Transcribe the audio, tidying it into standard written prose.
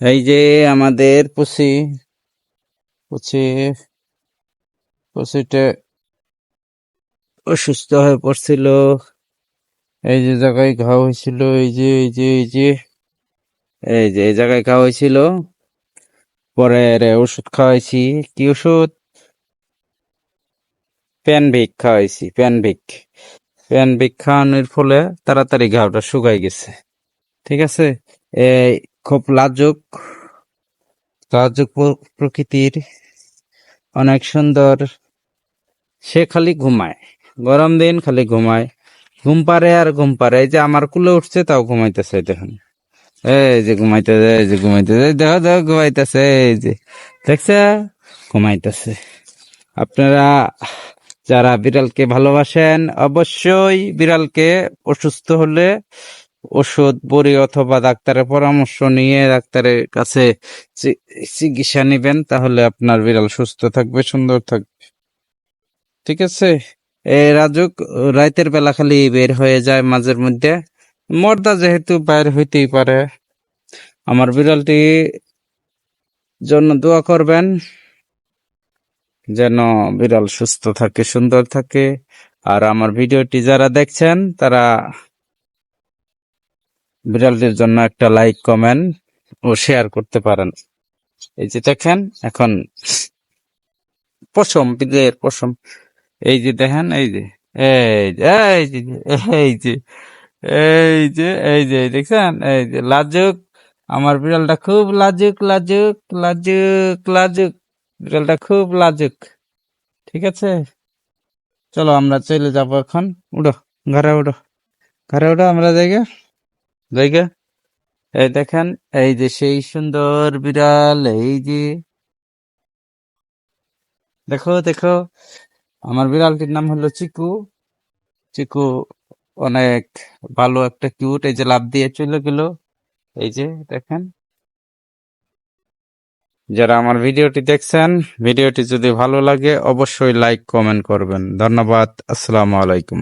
এই যে আমাদের পুষি পুষি পুষিটা অসুস্থ হয়ে পড়ছিল। এই যে জায়গায় ঘা হয়েছিল, এই জায়গায় ঘা হয়েছিল। পরে ওষুধ খাওয়াইছি। কি ওষুধ? প্যানভিক খাওয়াইছি। প্যানভিক খাওয়ানোর ফলে তাড়াতাড়ি ঘাওটা শুকাই গেছে। ঠিক আছে। এই খুব লাজুক লাজুক প্রকৃতির, অনেক সুন্দর। সে খালি ঘুমায়, গরম দিন খালি ঘুমায়, ঘুম পারে আর ঘুম পারে। এই যে আমার কুলে উঠছে তাও ঘুমাইতেছে, দেখুন। এই যে ঘুমাইতেছে, এই যে ঘুমাইতেছে, দেখো দেখো ঘুমাইতেছে, এই যে দেখছে ঘুমাইতেছে। আপনারা যারা বিড়ালকে ভালোবাসেন অবশ্যই বিড়ালকে অসুস্থ হলে ওষুধ বড়ি অথবা ডাক্তারের পরামর্শ নিয়ে ডাক্তারের কাছে চিকিৎসা নেবেন, তাহলে আপনার বিড়াল সুস্থ থাকবে, সুন্দর থাকবে। ঠিক আছে। রাজুক রাতের বেলা খালি বের হয়ে যায় মাঝের মধ্যে, মর্দা যেহেতু বাইর হইতেই পারে। আমার বিড়ালটি জন্য দোয়া করবেন যেন বিড়াল সুস্থ থাকে, সুন্দর থাকে। আর আমার ভিডিওটি যারা দেখছেন তারা বিড়ালটির জন্য একটা লাইক, কমেন্ট ও শেয়ার করতে পারেন। এই যে দেখেন এখন পশম, বিলের পশম, এই যে দেখেন, এই যে এই যে এই যে এই যে এই যে এই যে দেখছেন, এই যে লাজুক। আমার বিড়ালটা খুব লাজুক, লাজুক। বিড়ালটা খুব লাজুক। ঠিক আছে। চলো আমরা চলে যাবো এখন। উঠো, ঘরে উঠো, ঘরে উঠো, আমরা জায়গা জায়গা। এই দেখেন, এই যে সেই সুন্দর বিড়াল, এই যে দেখো দেখো। আমার বিড়ালটির নাম হলো চিকু। চিকু অনেক ভালো, একটা কিউট। এই যে লাফ দিয়ে চলে গেল, এই যে দেখেন। যারা আমার ভিডিওটি দেখছেন, ভিডিওটি যদি ভালো লাগে অবশ্যই লাইক, কমেন্ট করবেন। ধন্যবাদ। আসসালামু আলাইকুম।